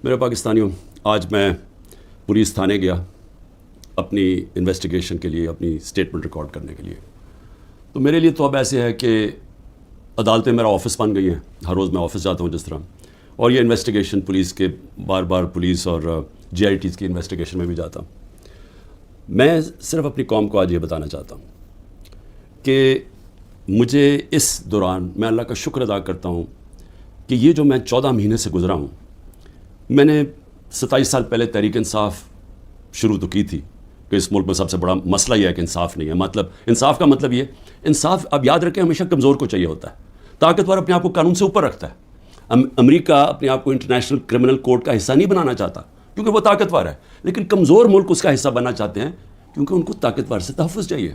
میرے پاکستانیوں، آج میں پولیس تھانے گیا اپنی انویسٹیگیشن کے لیے، اپنی اسٹیٹمنٹ ریکارڈ کرنے کے لیے. تو میرے لیے تو اب ایسے ہے کہ عدالتیں میرا آفس بن گئی ہیں. ہر روز میں آفس جاتا ہوں جس طرح، اور یہ انویسٹیگیشن پولیس کے بار بار پولیس اور جی آئی ٹیز کی انویسٹیگیشن میں بھی جاتا ہوں. میں صرف اپنی قوم کو آج یہ بتانا چاہتا ہوں کہ مجھے اس دوران میں اللہ کا شکر ادا کرتا ہوں کہ یہ جو میں 14 مہینے سے گزرا ہوں، میں نے 27 سال پہلے تحریک انصاف شروع تو کی تھی کہ اس ملک میں سب سے بڑا مسئلہ یہ ہے کہ انصاف نہیں ہے. مطلب انصاف کا مطلب یہ، انصاف اب یاد رکھیں ہمیشہ کمزور کو چاہیے ہوتا ہے. طاقتور اپنے آپ کو قانون سے اوپر رکھتا ہے. امریکہ اپنے آپ کو انٹرنیشنل کرمنل کورٹ کا حصہ نہیں بنانا چاہتا کیونکہ وہ طاقتور ہے، لیکن کمزور ملک اس کا حصہ بننا چاہتے ہیں کیونکہ ان کو طاقتور سے تحفظ چاہیے.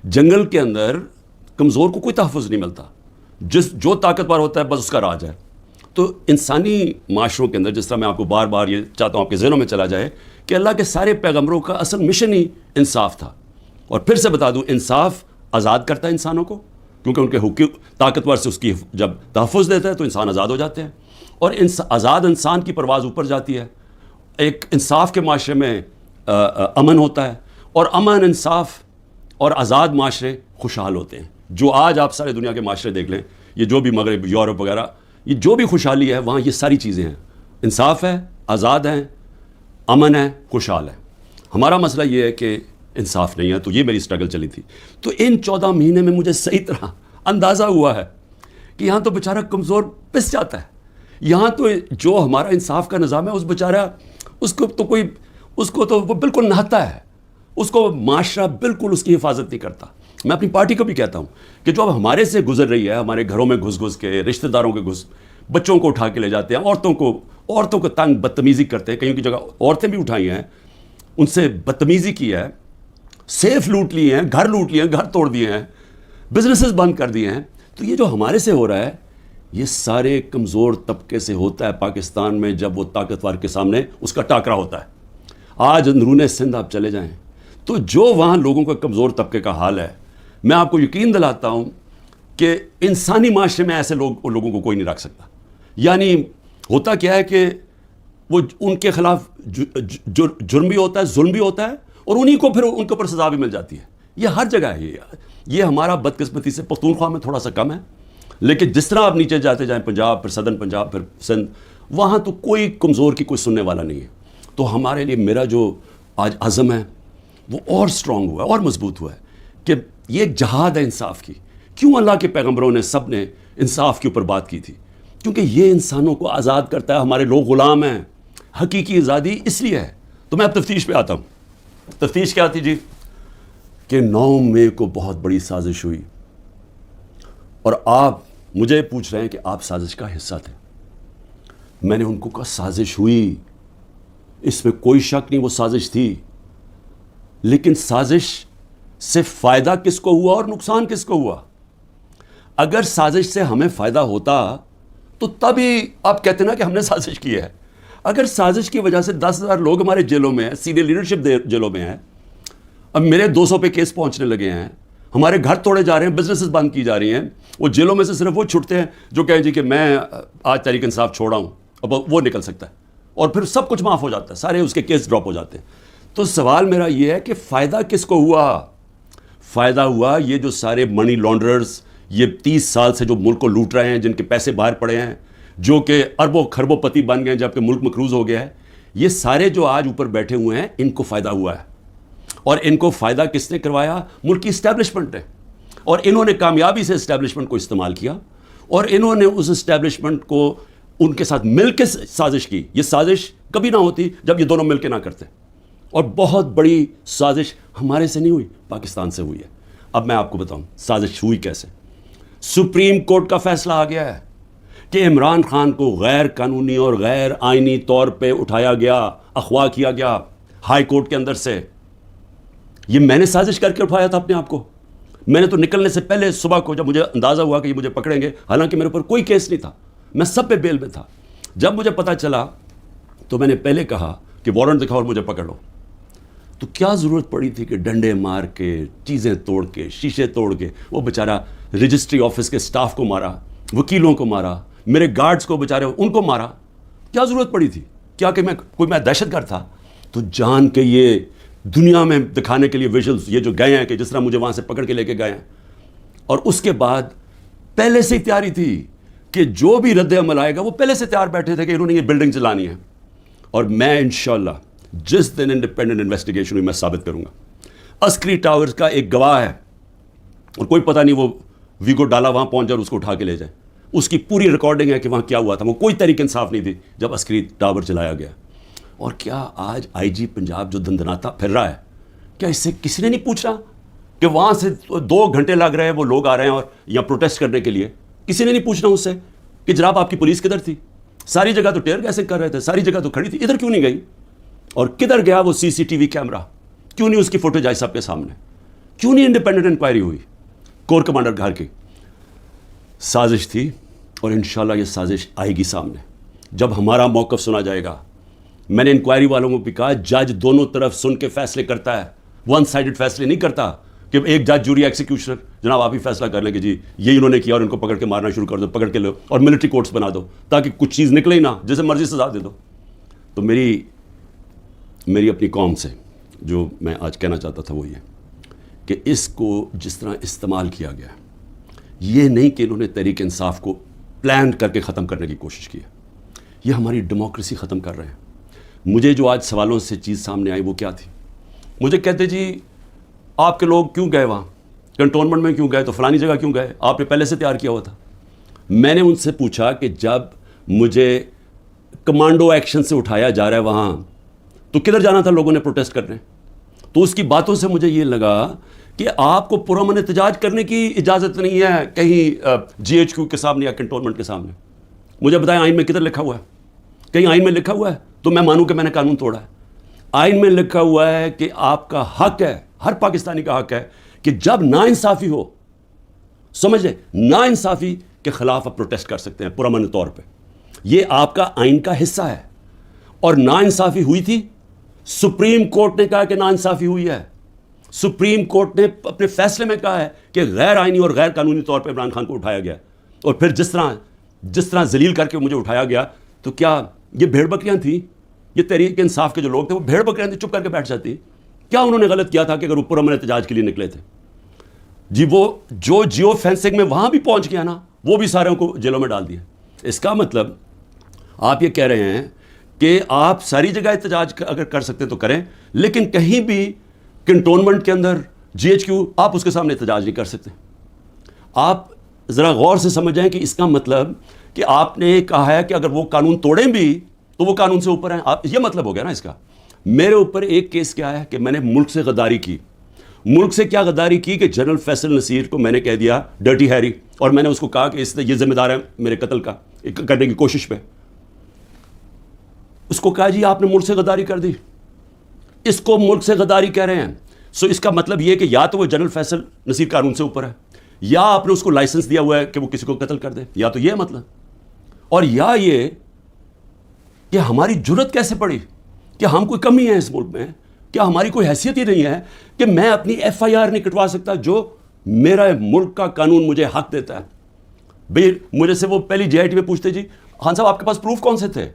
جنگل کے اندر کمزور کو کوئی تحفظ نہیں ملتا، جو طاقتور ہوتا ہے بس اس کا راج ہے. تو انسانی معاشروں کے اندر، جس طرح میں آپ کو بار بار یہ چاہتا ہوں آپ کے ذہنوں میں چلا جائے کہ اللہ کے سارے پیغمبروں کا اصل مشن ہی انصاف تھا. اور پھر سے بتا دوں، انصاف آزاد کرتا ہے انسانوں کو، کیونکہ ان کے حقوق طاقتور سے اس کی جب تحفظ دیتا ہے تو انسان آزاد ہو جاتے ہیں، اور آزاد انسان کی پرواز اوپر جاتی ہے. ایک انصاف کے معاشرے میں امن ہوتا ہے، اور امن، انصاف اور آزاد معاشرے خوشحال ہوتے ہیں. جو آج آپ سارے دنیا کے معاشرے دیکھ لیں، یہ جو بھی مغرب، یورپ وغیرہ، یہ جو بھی خوشحالی ہے وہاں یہ ساری چیزیں ہیں. انصاف ہے، آزاد ہیں، امن ہے، خوشحال ہے. ہمارا مسئلہ یہ ہے کہ انصاف نہیں ہے. تو یہ میری سٹرگل چلی تھی. تو ان 14 مہینے میں مجھے صحیح طرح اندازہ ہوا ہے کہ یہاں تو بیچارہ کمزور پس جاتا ہے. یہاں تو جو ہمارا انصاف کا نظام ہے، اس بیچارہ اس کو تو وہ بالکل نہتا ہے، اس کو معاشرہ بالکل اس کی حفاظت نہیں کرتا. میں اپنی پارٹی کو بھی کہتا ہوں کہ جو اب ہمارے سے گزر رہی ہے، ہمارے گھروں میں گھس کے، رشتہ داروں کے بچوں کو اٹھا کے لے جاتے ہیں، عورتوں کو تنگ بدتمیزی کرتے ہیں. کہیں کی جگہ عورتیں بھی اٹھائی ہیں، ان سے بدتمیزی کی ہے، سیف لوٹ لیے ہیں، گھر لوٹ لیے ہیں، گھر توڑ دیے ہیں، بزنسز بند کر دیے ہیں. تو یہ جو ہمارے سے ہو رہا ہے، یہ سارے کمزور طبقے سے ہوتا ہے پاکستان میں جب وہ طاقتور کے سامنے اس کا ٹاکرا ہوتا ہے. آج اندرون سندھ آپ چلے جائیں تو جو وہاں لوگوں کا کمزور طبقے کا حال ہے، میں آپ کو یقین دلاتا ہوں کہ انسانی معاشرے میں ایسے لوگوں کو کوئی نہیں رکھ سکتا. یعنی ہوتا کیا ہے کہ وہ ان کے خلاف جرم بھی ہوتا ہے، ظلم بھی ہوتا ہے، اور انہی کو پھر ان کے اوپر سزا بھی مل جاتی ہے. یہ ہر جگہ ہے. یہ ہمارا بدقسمتی سے پختونخوا میں تھوڑا سا کم ہے، لیکن جس طرح آپ نیچے جاتے جائیں، پنجاب، پھر سدرن پنجاب، پھر سندھ، وہاں تو کوئی کمزور کی کوئی سننے والا نہیں ہے. تو ہمارے لیے میرا جو آج عزم ہے وہ اور سٹرونگ ہوا ہے، اور مضبوط ہوا ہے کہ یہ ایک جہاد ہے انصاف کی. کیوں اللہ کے پیغمبروں نے سب نے انصاف کے اوپر بات کی تھی؟ کیونکہ یہ انسانوں کو آزاد کرتا ہے. ہمارے لوگ غلام ہیں. حقیقی آزادی اس لیے ہے. تو میں اب تفتیش پہ آتا ہوں. تفتیش کیا تھی جی؟ کہ 9 مئی کو بہت بڑی سازش ہوئی، اور آپ مجھے پوچھ رہے ہیں کہ آپ سازش کا حصہ تھے. میں نے ان کو کہا سازش ہوئی، اس میں کوئی شک نہیں، وہ سازش تھی. لیکن سازش سے فائدہ کس کو ہوا اور نقصان کس کو ہوا؟ اگر سازش سے ہمیں فائدہ ہوتا تو تبھی آپ کہتے نا کہ ہم نے سازش کی ہے. اگر سازش کی وجہ سے 10,000 لوگ ہمارے جیلوں میں ہیں، سینئر لیڈرشپ جیلوں میں ہیں، اب میرے 200 پہ کیس پہنچنے لگے ہیں، ہمارے گھر توڑے جا رہے ہیں، بزنسز بند کی جا رہی ہیں، وہ جیلوں میں سے صرف وہ چھٹتے ہیں جو کہیں جی کہ میں آج تحریک انصاف چھوڑا ہوں، اب وہ نکل سکتا ہے، اور پھر سب کچھ معاف ہو جاتا ہے، سارے اس کے کیس ڈراپ ہو جاتے ہیں. تو سوال میرا یہ ہے کہ فائدہ کس کو ہوا؟ فائدہ ہوا یہ جو سارے منی لانڈررز، یہ 30 سال سے جو ملک کو لوٹ رہے ہیں، جن کے پیسے باہر پڑے ہیں، جو کہ اربوں خربوں پتی بن گئے جبکہ ملک مقروض ہو گیا ہے. یہ سارے جو آج اوپر بیٹھے ہوئے ہیں، ان کو فائدہ ہوا ہے. اور ان کو فائدہ کس نے کروایا؟ ملک کی اسٹیبلشمنٹ ہے. اور انہوں نے کامیابی سے اسٹیبلشمنٹ کو استعمال کیا، اور انہوں نے اس اسٹیبلشمنٹ کو ان کے ساتھ مل کے سازش کی. یہ سازش کبھی نہ ہوتی جب یہ دونوں مل کے نہ کرتے. اور بہت بڑی سازش ہمارے سے نہیں ہوئی، پاکستان سے ہوئی ہے. اب میں آپ کو بتاؤں سازش ہوئی کیسے. سپریم کورٹ کا فیصلہ آ گیا ہے کہ عمران خان کو غیر قانونی اور غیر آئینی طور پہ اٹھایا گیا، اغوا کیا گیا ہائی کورٹ کے اندر سے. یہ میں نے سازش کر کے اٹھایا تھا اپنے آپ کو. میں نے تو نکلنے سے پہلے صبح کو جب مجھے اندازہ ہوا کہ یہ مجھے پکڑیں گے، حالانکہ میرے اوپر کوئی کیس نہیں تھا، میں سب پہ بیل میں تھا، جب مجھے پتہ چلا تو میں نے پہلے کہا کہ وارنٹ دکھاؤ اور مجھے پکڑ لو. تو کیا ضرورت پڑی تھی کہ ڈنڈے مار کے، چیزیں توڑ کے، شیشے توڑ کے، وہ بیچارہ رجسٹری آفس کے سٹاف کو مارا، وکیلوں کو مارا، میرے گارڈز کو بیچارے ان کو مارا. کیا ضرورت پڑی تھی؟ کیا کہ میں دہشت گرد تھا؟ تو جان کے یہ دنیا میں دکھانے کے لیے ویژلز یہ جو گئے ہیں کہ جس طرح مجھے وہاں سے پکڑ کے لے کے گئے ہیں، اور اس کے بعد پہلے سے ہی تیاری تھی کہ جو بھی رد عمل آئے گا وہ پہلے سے تیار بیٹھے تھے کہ انہوں نے یہ بلڈنگ چلانی ہے. اور میں انشاءاللہ جس دن انڈیپینڈنٹ انویسٹیگیشن ہوئی میں ثابت کروں گا. عسکری ٹاورز کا ایک گواہ ہے اور کوئی پتہ نہیں وہ ویگو ڈالا وہاں پہنچ جائے اور اس کو اٹھا کے لے جائے. اس کی پوری ریکارڈنگ ہے کہ وہاں کیا ہوا تھا. وہ کوئی تحریک انصاف نہیں تھی جب عسکری ٹاور چلایا گیا. اور کیا آج آئی جی پنجاب جو دندناتا پھر رہا ہے، کیا اس سے کسی نے نہیں پوچھا کہ وہاں سے 2 گھنٹے لگ رہے ہیں وہ لوگ آ رہے ہیں اور یا پروٹیسٹ کرنے کے لیے؟ کسی نے نہیں پوچھنا اس سے کہ جناب آپ کی پولیس کدھر تھی؟ ساری جگہ تو ٹیئر گیسنگ کر رہے تھے، ساری جگہ تو کھڑی تھی، ادھر کیوں نہیں گئی؟ اور کدھر گیا وہ CCTV کیمرہ؟ کیوں نہیں اس کی فوٹیج آئی سب کے سامنے؟ کیوں نہیں انڈیپینڈنٹ انکوائری ہوئی؟ کور کمانڈر گھر کی سازش تھی اور انشاءاللہ یہ سازش آئے گی سامنے جب ہمارا موقف سنا جائے گا. میں نے انکوائری والوں کو بھی کہا جج دونوں طرف سن کے فیصلے کرتا ہے، ون سائیڈڈ فیصلے نہیں کرتا کہ ایک جج جوری ایکسیکیوشنر جناب آپ ہی فیصلہ کر لیں کہ جی یہ انہوں نے کیا اور ان کو پکڑ کے مارنا شروع کر دو، پکڑ کے لو اور ملٹری کورٹس بنا دو تاکہ کچھ چیز نکلے ہی نہ، جیسے مرضی سزا دے دو. تو میری اپنی قوم سے جو میں آج کہنا چاہتا تھا وہ یہ کہ اس کو جس طرح استعمال کیا گیا، یہ نہیں کہ انہوں نے تحریک انصاف کو پلان کر کے ختم کرنے کی کوشش کی ہے، یہ ہماری ڈیموکریسی ختم کر رہے ہیں. مجھے جو آج سوالوں سے چیز سامنے آئی وہ کیا تھی؟ مجھے کہتے جی آپ کے لوگ کیوں گئے وہاں، کنٹونمنٹ میں کیوں گئے، تو فلانی جگہ کیوں گئے، آپ نے پہلے سے تیار کیا ہوا تھا. میں نے ان سے پوچھا کہ جب مجھے کمانڈو ایکشن سے اٹھایا جا رہا ہے وہاں تو کدھر جانا تھا لوگوں نے پروٹیسٹ کرنے؟ تو اس کی باتوں سے مجھے یہ لگا کہ آپ کو پرامن احتجاج کرنے کی اجازت نہیں ہے کہیں GHQ کے سامنے یا کنٹونمنٹ کے سامنے. مجھے بتائیں آئین میں کدھر لکھا ہوا ہے؟ کہیں آئین میں لکھا ہوا ہے تو میں مانوں کہ میں نے قانون توڑا ہے. آئین میں لکھا ہوا ہے کہ آپ کا حق ہے، ہر پاکستانی کا حق ہے کہ جب ناانصافی ہو، سمجھ لیں ناانصافی کے خلاف آپ پروٹیسٹ کر سکتے ہیں پرامن طور پہ. یہ آپ کا آئین کا حصہ ہے. اور ناانصافی ہوئی تھی، سپریم کورٹ نے کہا کہ ناانصافی ہوئی ہے. سپریم کورٹ نے اپنے فیصلے میں کہا ہے کہ غیر آئینی اور غیر قانونی طور پہ عمران خان کو اٹھایا گیا. اور پھر جس طرح ذلیل کر کے مجھے اٹھایا گیا، تو کیا یہ بھیڑ بکریاں تھیں؟ یہ تحریک انصاف کے جو لوگ تھے وہ بھیڑ بکریاں تھیں، چپ کر کے بیٹھ جاتی؟ کیا انہوں نے غلط کیا تھا کہ اگر وہ پرامن احتجاج کے لیے نکلے تھے؟ جی وہ جو جیو فینسنگ میں وہاں بھی پہنچ گیا نا، وہ بھی ساروں کو جیلوں میں ڈال دیا. اس کا مطلب آپ یہ کہہ رہے ہیں کہ آپ ساری جگہ احتجاج اگر کر سکتے تو کریں، لیکن کہیں بھی کنٹونمنٹ کے اندر GHQ آپ اس کے سامنے احتجاج نہیں کر سکتے. آپ ذرا غور سے سمجھ جائیں کہ اس کا مطلب کہ آپ نے کہا ہے کہ اگر وہ قانون توڑیں بھی تو وہ قانون سے اوپر ہیں. آپ یہ مطلب ہو گیا نا اس کا. میرے اوپر ایک کیس کیا ہے کہ میں نے ملک سے غداری کی. ملک سے کیا غداری کی کہ جنرل فیصل نصیر کو میں نے کہہ دیا ڈرٹی ہیری، اور میں نے اس کو کہا کہ یہ ذمہ دار ہے میرے قتل کا کرنے کی کوشش پہ. اس کو کہا جی آپ نے ملک سے غداری کر دی، اس کو ملک سے غداری کہہ رہے ہیں. سو اس کا مطلب یہ کہ یا تو وہ جنرل فیصل نصیر قانون سے اوپر ہے، یا آپ نے اس کو لائسنس دیا ہوا ہے کہ وہ کسی کو قتل کر دے، یا تو یہ مطلب. اور یا یہ کہ ہماری جرت کیسے پڑی کہ ہم کوئی کمی ہے اس ملک میں، کیا ہماری کوئی حیثیت ہی نہیں ہے کہ میں اپنی FIR نہیں کٹوا سکتا جو میرا ملک کا قانون مجھے حق دیتا ہے. بھئی مجھے سے وہ پہلی JIT میں پوچھتے جی خان صاحب آپ کے پاس پروف کون سے تھے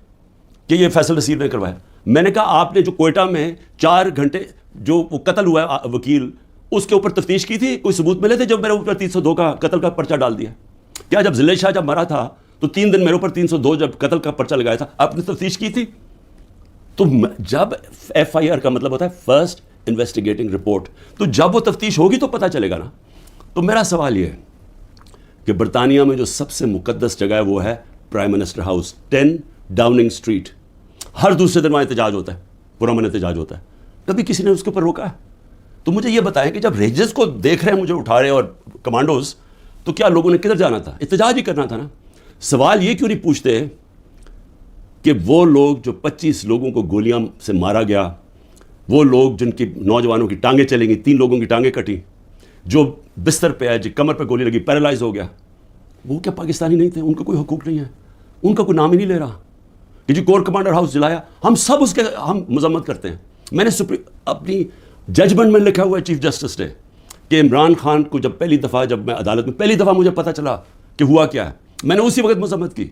کہ یہ فیصل نصیر نے کروایا؟ میں نے کہا آپ نے جو کوئٹہ میں 4 گھنٹے جو وہ قتل ہوا ہے وکیل، اس کے اوپر تفتیش کی تھی؟ کوئی ثبوت ملے تھے جب میرے اوپر 302 کا قتل کا پرچہ ڈال دیا؟ کیا جب ضلع شاہ جب مرا تھا تو 3 دن میرے اوپر 302 جب قتل کا پرچہ لگایا تھا آپ نے تفتیش کی تھی؟ تو جب FIR کا مطلب ہوتا ہے فرسٹ انویسٹیگیٹنگ رپورٹ، تو جب وہ تفتیش ہوگی تو پتہ چلے گا نا. تو میرا سوال یہ ہے کہ برطانیہ میں جو سب سے مقدس جگہ ہے وہ ہے prime minister house, 10 Downing street. ہر دوسرے دن وہاں احتجاج ہوتا ہے، پرامن احتجاج ہوتا ہے. کبھی کسی نے اس کے اوپر روکا ہے؟ تو مجھے یہ بتائیں کہ جب ریجز کو دیکھ رہے ہیں مجھے اٹھا رہے اور کمانڈوز، تو کیا لوگوں نے کدھر جانا تھا؟ احتجاج ہی کرنا تھا نا. سوال یہ کیوں نہیں پوچھتے کہ وہ لوگ جو 25 لوگوں کو گولیاں سے مارا گیا، وہ لوگ جن کی نوجوانوں کی ٹانگیں چلیں گی، 3 لوگوں کی ٹانگیں کٹی، جو بستر پہ ہے، جی کمر پہ گولی لگی، پیرالائز ہو گیا، وہ کیا پاکستانی نہیں تھے؟ ان کا کوئی حقوق نہیں ہے؟ ان کا کوئی نام ہی نہیں لے رہا کہ جی کور کمانڈر ہاؤس جلایا. ہم سب اس کے ہم مذمت کرتے ہیں. میں نے اپنی ججمنٹ میں لکھا ہوا ہے چیف جسٹس نے کہ عمران خان کو جب میں عدالت میں پہلی دفعہ مجھے پتہ چلا کہ ہوا کیا ہے، میں نے اسی وقت مذمت کی.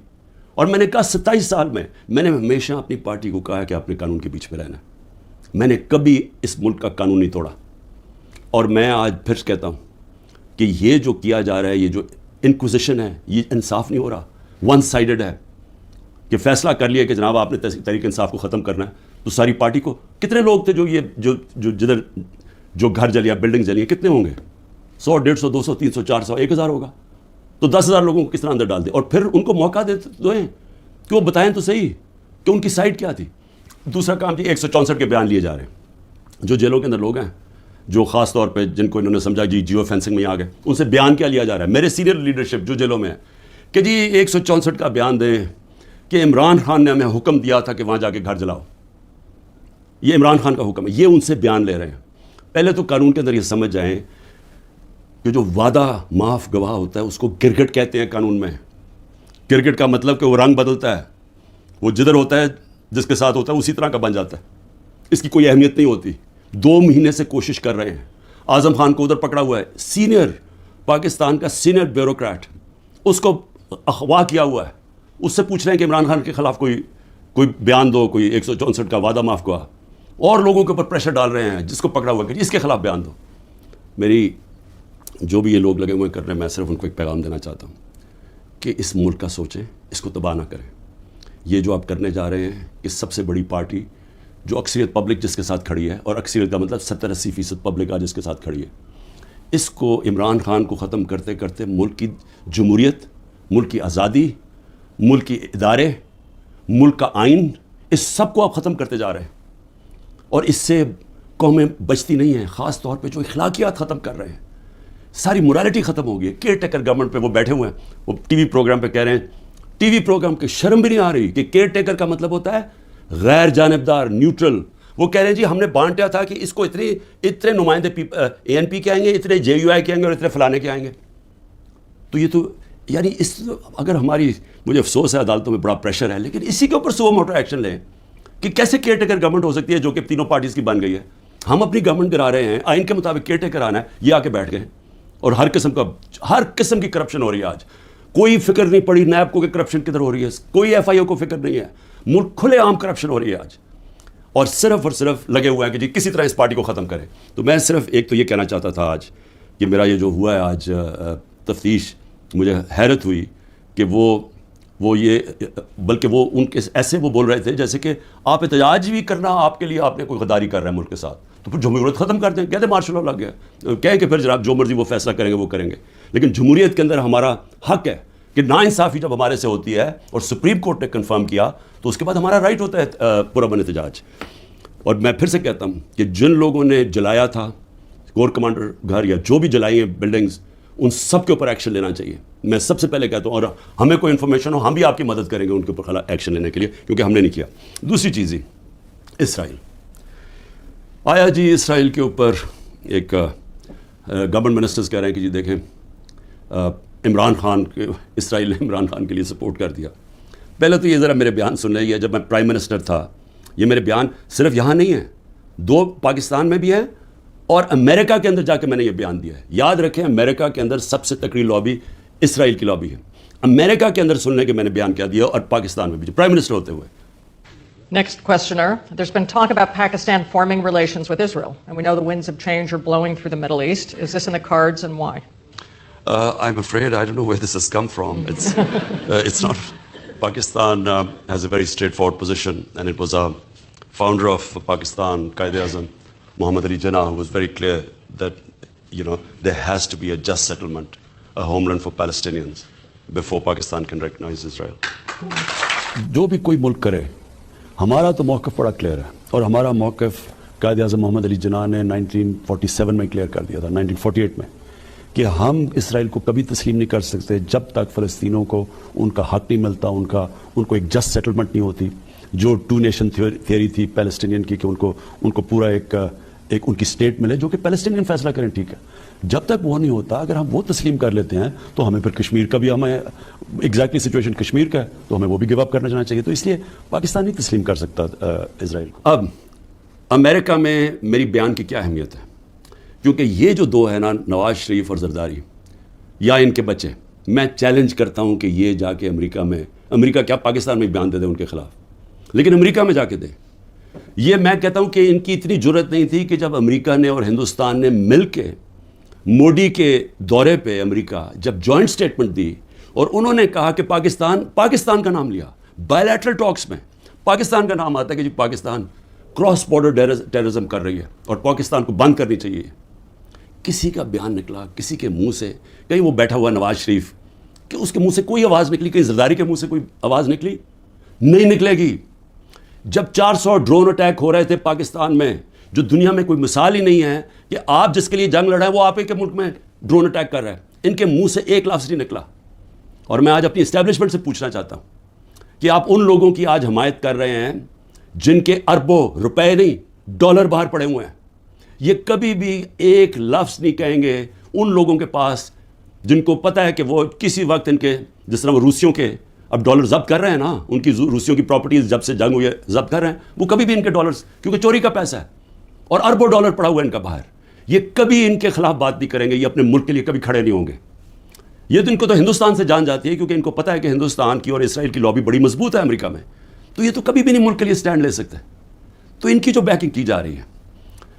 اور میں نے کہا 27 سال میں نے ہمیشہ اپنی پارٹی کو کہا ہے کہ آپ نے قانون کے بیچ میں رہنا ہے. میں نے کبھی اس ملک کا قانون نہیں توڑا. اور میں آج پھر کہتا ہوں کہ یہ جو کیا جا رہا ہے, یہ جو انکوزیشن ہے, یہ انصاف نہیں ہو رہا, ون سائیڈڈ ہے. کہ فیصلہ کر لیا کہ جناب آپ نے تحریک انصاف کو ختم کرنا ہے, تو ساری پارٹی کو, کتنے لوگ تھے جدھر جو گھر جلیا, بلڈنگ جلی, کتنے ہوں گے؟ 100, 150, 200, 300, 400, 1000 ہوگا. تو 10,000 لوگوں کو کس طرح اندر ڈال دیں, اور پھر ان کو موقع دیں کہ وہ بتائیں تو صحیح کہ ان کی سائڈ کیا تھی. دوسرا کام جی 164 کے بیان لیے جا رہے ہیں. جو جیلوں کے اندر لوگ ہیں, جو خاص طور پہ جن کو انہوں نے سمجھا جی جیو فینسنگ میں آ گئے, ان سے بیان کیا لیا جا رہا ہے. میرے سینئر لیڈرشپ جو جیلوں میں ہے کہ جی 164 کا بیان دیں کہ عمران خان نے ہمیں حکم دیا تھا کہ وہاں جا کے گھر جلاؤ, یہ عمران خان کا حکم ہے. یہ ان سے بیان لے رہے ہیں. پہلے تو قانون کے اندر یہ سمجھ جائیں کہ جو وعدہ معاف گواہ ہوتا ہے اس کو گرگٹ کہتے ہیں قانون میں. گرگٹ کا مطلب کہ وہ رنگ بدلتا ہے, وہ جدھر ہوتا ہے جس کے ساتھ ہوتا ہے اسی طرح کا بن جاتا ہے, اس کی کوئی اہمیت نہیں ہوتی. 2 مہینے سے کوشش کر رہے ہیں. اعظم خان کو ادھر پکڑا ہوا ہے, سینئر پاکستان کا سینئر بیوروکریٹ, اس کو اغوا کیا ہوا ہے. اس سے پوچھ رہے ہیں کہ عمران خان کے خلاف کوئی بیان دو, کوئی 164 کا وعدہ معاف گواہ. اور لوگوں کے اوپر پریشر ڈال رہے ہیں جس کو پکڑا ہوا ہے کہ اس کے خلاف بیان دو. میری جو بھی یہ لوگ لگے ہوئے کرنے, میں صرف ان کو ایک پیغام دینا چاہتا ہوں کہ اس ملک کا سوچیں, اس کو تباہ نہ کریں. یہ جو آپ کرنے جا رہے ہیں, اس سب سے بڑی پارٹی جو اکثریت پبلک جس کے ساتھ کھڑی ہے, اور اکثریت کا مطلب 70-80% پبلک آج جس کے ساتھ کھڑی ہے, اس کو عمران خان کو ختم کرتے کرتے ملک کی جمہوریت, ملک کی آزادی, ملک کی ادارے, ملک کا آئین, اس سب کو آپ ختم کرتے جا رہے ہیں. اور اس سے قومیں بچتی نہیں ہیں, خاص طور پہ جو اخلاقیات ختم کر رہے ہیں. ساری مورالٹی ختم ہو گئی ہے. کیئر ٹیکر گورنمنٹ پہ وہ بیٹھے ہوئے ہیں, وہ ٹی وی پروگرام پہ کہہ رہے ہیں, ٹی وی پروگرام کی شرم بھی نہیں آ رہی کہ کیئر ٹیکر کا مطلب ہوتا ہے غیر جانبدار, نیوٹرل. وہ کہہ رہے ہیں جی ہم نے بانٹا تھا کہ اس کو اتنے نمائندے ANP کے آئیں گے, اتنے JUI کے آئیں گے, اور اتنے فلانے کے آئیں گے. تو یہ تو یعنی اگر ہماری, مجھے افسوس ہے عدالتوں میں بڑا پریشر ہے, لیکن اسی کے اوپر سو موٹر ایکشن لیں کہ کیسے کیئر ٹیکر گورنمنٹ ہو سکتی ہے جو کہ تینوں پارٹیز کی بن گئی ہے. ہم اپنی گورنمنٹ گرا رہے ہیں, آئین کے مطابق کیئر ٹیکر آنا ہے, یہ آ کے بیٹھ گئے ہیں. اور ہر قسم کی کرپشن ہو رہی ہے. آج کوئی فکر نہیں پڑی نیب کو کہ کرپشن کدھر ہو رہی ہے, کوئی FIO کو فکر نہیں ہے. ملک کھلے عام کرپشن ہو رہی ہے آج, اور صرف لگے ہوئے ہیں کہ جی کسی طرح اس پارٹی کو ختم کریں. تو میں صرف ایک تو یہ کہنا چاہتا تھا آج کہ میرا یہ جو ہوا ہے آج تفتیش, مجھے حیرت ہوئی کہ وہ یہ, بلکہ وہ ان کے ایسے وہ بول رہے تھے جیسے کہ آپ احتجاج بھی کرنا آپ کے لیے, آپ نے کوئی غداری کر رہا ہے ملک کے ساتھ, تو پھر جمہوریت ختم کر دیں. کہتے مارشل لا لگ گیا, کہیں کہ پھر جناب جو مرضی وہ فیصلہ کریں گے وہ کریں گے. لیکن جمہوریت کے اندر ہمارا حق ہے کہ ناانصافی جب ہمارے سے ہوتی ہے اور سپریم کورٹ نے کنفرم کیا, تو اس کے بعد ہمارا رائٹ ہوتا ہے پرامن احتجاج. اور میں پھر سے کہتا ہوں کہ جن لوگوں نے جلایا تھا کور کمانڈر گھر یا جو بھی جلائی ہیں بلڈنگز, ان سب کے اوپر ایکشن لینا چاہیے. میں سب سے پہلے کہتا ہوں, اور ہمیں کوئی انفارمیشن ہو ہم بھی آپ کی مدد کریں گے ان کے اوپر ایکشن لینے کے لیے, کیونکہ ہم نے نہیں کیا. دوسری چیز ہی اسرائیل آیا جی, اسرائیل کے اوپر ایک گورنمنٹ منسٹرز کہہ رہے ہیں کہ جی دیکھیں عمران خان کے, اسرائیل نے عمران خان کے لیے سپورٹ کر دیا. پہلے تو یہ ذرا میرے بیان سن لیں. جب میں پرائم منسٹر تھا, یہ میرے بیان صرف یہاں نہیں ہیں, 2 پاکستان میں بھی ہیں اور امریکہ کے اندر جا کے میں نے یہ بیان دیا ہے. یاد رکھیں امریکہ کے اندر سب سے تکڑی لابی اسرائیل کی لابی ہے. امریکہ کے اندر سن لیں کہ میں نے بیان کیا دیا, اور پاکستان میں بھی پرائم منسٹر ہوتے ہوئے. Next questioner. There's been talk about Pakistan forming relations with Israel, and we know the winds of change are blowing through the Middle East. Is this in the cards, and why? I'm afraid I don't know where this has come from. It's not. Pakistan has a very straightforward position, and it was a founder of Pakistan, Quaid-e-Azam, Muhammad Ali Jinnah, who was very clear that, there has to be a just settlement, a homeland for Palestinians, before Pakistan can recognize Israel. جو بھی کوئی ملک کرے, ہمارا تو موقف بڑا clear ہے, اور ہمارا موقف قائد اعظم محمد علی جناح نے 1947 میں کلیئر کر دیا تھا, 1948 میں, کہ ہم اسرائیل کو کبھی تسلیم نہیں کر سکتے جب تک فلسطینیوں کو ان کا حق نہیں ملتا, ان کو ایک جسٹ سیٹلمنٹ نہیں ہوتی. جو 2 نیشن تھیوری تھی پیلسٹینین کی کہ ان کو پورا ایک ان کی اسٹیٹ ملے جو کہ پیلسٹینین فیصلہ کریں, ٹھیک ہے. جب تک وہ نہیں ہوتا, اگر ہم وہ تسلیم کر لیتے ہیں تو ہمیں پھر کشمیر کا بھی, ہمیں ایگزیکٹلی سچویشن کشمیر کا ہے تو ہمیں وہ بھی گیو اپ کرنا چاہیے. تو اس لیے پاکستان نہیں تسلیم کر سکتا اسرائیل کو. اب امریکہ میں میری بیان کی کیا اہمیت ہے, کیونکہ یہ جو 2 ہیں نا, نواز شریف اور زرداری, یا ان کے بچے, میں چیلنج کرتا ہوں کہ یہ جا کے امریکہ میں امریکہ کیا پاکستان میں بیان دے دے ان کے خلاف، لیکن امریکہ میں جا کے دے. یہ میں کہتا ہوں کہ ان کی اتنی جرت نہیں تھی کہ جب امریکہ نے اور ہندوستان نے مل کے موڈی کے دورے پہ امریکہ جب جوائنٹ سٹیٹمنٹ دی اور انہوں نے کہا کہ پاکستان کا نام لیا بائی لیٹرل ٹاکس میں، پاکستان کا نام آتا ہے کہ جی پاکستان کراس بارڈر ٹیررزم کر رہی ہے اور پاکستان کو بند کرنی چاہیے. کسی کا بیان نکلا کسی کے منہ سے، کہیں وہ بیٹھا ہوا نواز شریف کہ اس کے منہ سے کوئی آواز نکلی، کہیں زرداری کے منہ سے کوئی آواز نکلی؟ نہیں نکلے گی. جب 400 ڈرون اٹیک ہو رہے تھے پاکستان میں، جو دنیا میں کوئی مثال ہی نہیں ہے کہ آپ جس کے لیے جنگ لڑا ہے وہ آپ ہی کے ملک میں ڈرون اٹیک کر رہا ہے، ان کے منہ سے ایک لفظ نہیں نکلا. اور میں آج اپنی اسٹیبلشمنٹ سے پوچھنا چاہتا ہوں کہ آپ ان لوگوں کی آج حمایت کر رہے ہیں جن کے اربوں روپے نہیں ڈالر باہر پڑے ہوئے ہیں. یہ کبھی بھی ایک لفظ نہیں کہیں گے ان لوگوں کے پاس جن کو پتہ ہے کہ وہ کسی وقت ان کے، جس طرح وہ روسیوں کے اب ڈالر ضبط کر رہے ہیں نا، ان کی روسیوں کی پراپرٹیز جب سے جنگ ہوئی ہے ضبط کر رہے ہیں، وہ کبھی بھی ان کے ڈالرز، کیونکہ چوری کا پیسہ ہے اور اربوں ڈالر پڑا ہوا ہے ان کا باہر، یہ کبھی ان کے خلاف بات نہیں کریں گے، یہ اپنے ملک کے لیے کبھی کھڑے نہیں ہوں گے. یہ تو ان کو تو ہندوستان سے جان جاتی ہے کیونکہ ان کو پتہ ہے کہ ہندوستان کی اور اسرائیل کی لابی بڑی مضبوط ہے امریکہ میں، تو یہ تو کبھی بھی نہیں ملک کے لیے سٹینڈ لے سکتے. تو ان کی جو بیکنگ کی جا رہی ہے،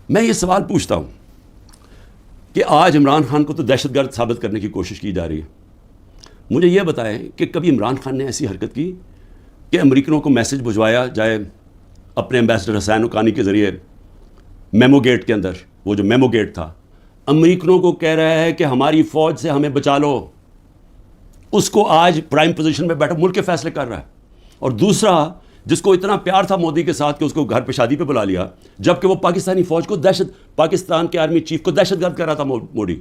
میں یہ سوال پوچھتا ہوں کہ آج عمران خان کو تو دہشت گرد ثابت کرنے کی کوشش کی جا رہی ہے. مجھے یہ بتائیں کہ کبھی عمران خان نے ایسی حرکت کی کہ امریکنوں کو میسج بھجوایا جائے اپنے ایمبیسڈر حسین حقانی کے ذریعے میمو گیٹ کے اندر، وہ جو میمو گیٹ تھا امریکنوں کو کہہ رہا ہے کہ ہماری فوج سے ہمیں بچا لو، اس کو آج پرائم پوزیشن میں بیٹھا ملک کے فیصلے کر رہا ہے. اور دوسرا جس کو اتنا پیار تھا مودی کے ساتھ کہ اس کو گھر پہ شادی پہ بلا لیا، جبکہ وہ پاکستانی فوج کو پاکستان کے آرمی چیف کو دہشت گرد کہہ رہا تھا مودی.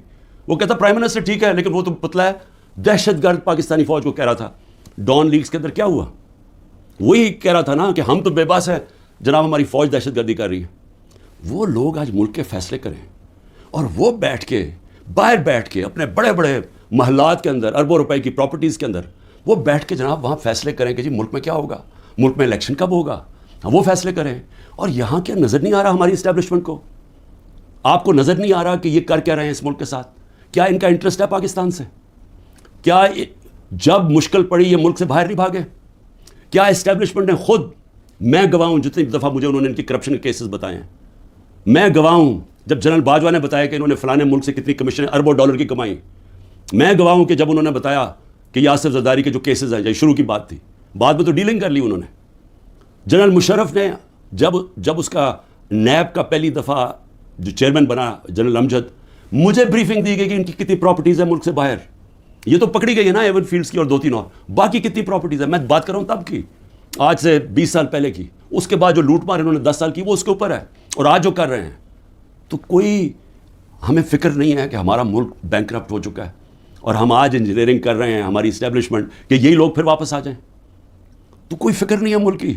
وہ کہتا پرائم منسٹر ٹھیک ہے لیکن وہ تو پتلا ہے، دہشت گرد پاکستانی فوج کو کہہ رہا تھا. ڈان لیگز کے اندر کیا ہوا؟ وہی کہہ رہا تھا نا کہ ہم تو بے بس ہیں جناب، ہماری فوج دہشت گردی کر رہی ہے. وہ لوگ آج ملک کے فیصلے کریں اور وہ بیٹھ کے باہر بیٹھ کے اپنے بڑے بڑے محلات کے اندر اربوں روپے کی پراپرٹیز کے اندر وہ بیٹھ کے جناب وہاں فیصلے کریں کہ جی ملک میں کیا ہوگا، ملک میں الیکشن کب ہوگا، وہ فیصلے کریں. اور یہاں کیا نظر نہیں آ رہا ہماری اسٹیبلشمنٹ کو؟ آپ کو نظر نہیں آ رہا کہ یہ کر کیا رہے ہیں اس ملک کے ساتھ؟ کیا ان کا انٹرسٹ ہے پاکستان سے؟ کیا جب مشکل پڑی یہ ملک سے باہر نہیں بھاگے؟ کیا اسٹیبلشمنٹ نے خود، میں گواہ ہوں جتنی دفعہ مجھے انہوں نے ان کی کرپشن کے کیسز بتائے ہیں، میں گواہ ہوں جب جنرل باجوہ نے بتایا کہ انہوں نے فلانے ملک سے کتنی کمیشن اربوں ڈالر کی کمائی، میں گواہ ہوں کہ جب انہوں نے بتایا کہ یاسر زرداری کے جو کیسز ہیں، یہ شروع کی بات تھی، بعد میں تو ڈیلنگ کر لی انہوں نے. جنرل مشرف نے جب اس کا نیب کا پہلی دفعہ جو چیئرمین بنا جنرل امجد، مجھے بریفنگ دی گئی کہ ان کی کتنی پراپرٹیز ہیں ملک سے باہر. یہ تو پکڑی گئی ہے نا ایون فیلڈز کی اور 2-3 اور، باقی کتنی پراپرٹیز ہیں؟ میں بات کر رہا ہوں تب کی، آج سے 20 سال پہلے کی. اس کے بعد جو لوٹ مار انہوں نے 10 سال کی وہ اس کے اوپر ہے، اور آج جو کر رہے ہیں. تو کوئی ہمیں فکر نہیں ہے کہ ہمارا ملک بینکرپٹ ہو چکا ہے اور ہم آج انجینئرنگ کر رہے ہیں ہماری اسٹیبلشمنٹ کہ یہی لوگ پھر واپس آ جائیں. تو کوئی فکر نہیں ہے ملک کی.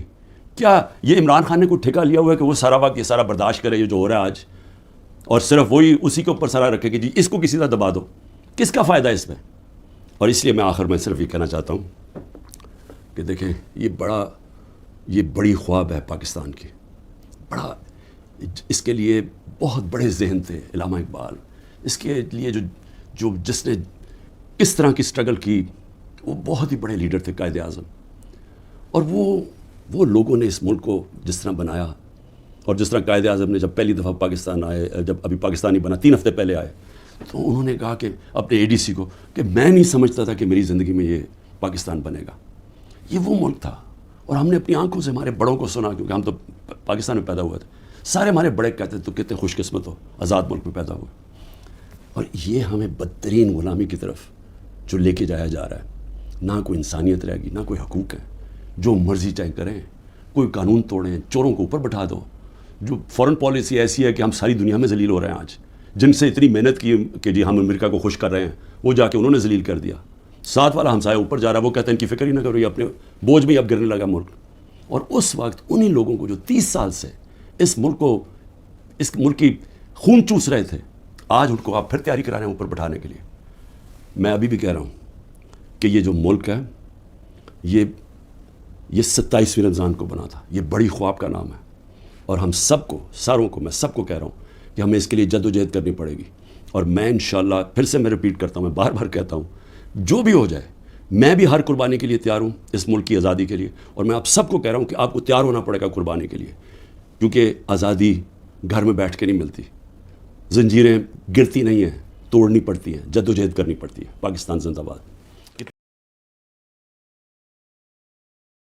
کیا یہ عمران خان نے کوئی ٹھیکہ لیا ہوا ہے کہ وہ سارا وقت یہ سارا برداشت کرے یہ جو ہو رہا ہے آج، اور صرف وہی اسی کے اوپر سارا رکھے کہ جی اس کو کسی طرح دبا دو؟ کس کا فائدہ ہے اس میں؟ اور اس لیے میں آخر میں صرف یہ کہنا چاہتا ہوں کہ دیکھیں یہ بڑی خواب ہے پاکستان کی، بڑا، اس کے لیے بہت بڑے ذہن تھے علامہ اقبال، اس کے لیے جس نے کس طرح کی سٹرگل کی، وہ بہت ہی بڑے لیڈر تھے، قائد اعظم. اور وہ لوگوں نے اس ملک کو جس طرح بنایا، اور جس طرح قائد اعظم نے جب پہلی دفعہ پاکستان آئے، جب ابھی پاکستانی بنا 3 ہفتے پہلے آئے، تو انہوں نے کہا کہ اپنے ADC کو کہ میں نہیں سمجھتا تھا کہ میری زندگی میں یہ پاکستان بنے گا. یہ وہ ملک تھا، اور ہم نے اپنی آنکھوں سے ہمارے بڑوں کو سنا، کیونکہ ہم تو پاکستان میں پیدا ہوئے تھے. سارے ہمارے بڑے کہتے تو کتنے خوش قسمت ہو، آزاد ملک میں پیدا ہوئے. اور یہ ہمیں بدترین غلامی کی طرف جو لے کے جایا جا رہا ہے، نہ کوئی انسانیت رہے گی، نہ کوئی حقوق ہے، جو مرضی چاہے کریں، کوئی قانون توڑیں، چوروں کو اوپر بٹھا دو. جو فورن پالیسی ایسی ہے کہ ہم ساری دنیا میں ذلیل ہو رہے ہیں آج، جن سے اتنی محنت کی کہ جی ہم امریکہ کو خوش کر رہے ہیں، وہ جا کے انہوں نے ذلیل کر دیا. ساتھ والا ہمسایہ اوپر جا رہا ہے، وہ کہتے ہیں ان کی فکر ہی نہ کرو، یہ اپنے بوجھ میں اب گرنے لگا ملک. اور اس وقت انہی لوگوں کو جو 30 سال سے اس ملک کی خون چوس رہے تھے، آج ان کو آپ پھر تیاری کرا رہے ہیں اوپر بٹھانے کے لیے. میں ابھی بھی کہہ رہا ہوں کہ یہ جو ملک ہے یہ 27ویں رمضان کو بنا تھا، یہ بڑی خواب کا نام ہے. اور ہم سب کو، ساروں کو، میں سب کو کہہ رہا ہوں کہ ہمیں اس کے لیے جد و جہد کرنی پڑے گی. اور میں انشاءاللہ پھر سے میں ریپیٹ کرتا ہوں، میں بار بار کہتا ہوں، جو بھی ہو جائے، میں بھی ہر قربانی کے لیے تیار ہوں اس ملک کی آزادی کے لیے، اور میں آپ سب کو کہہ رہا ہوں کہ آپ کو تیار ہونا پڑے گا قربانی کے لیے، کیونکہ آزادی گھر میں بیٹھ کے نہیں ملتی، زنجیریں گرتی نہیں ہیں، توڑنی پڑتی ہیں، جد و جہد کرنی پڑتی ہے۔ پاکستان زندہ باد۔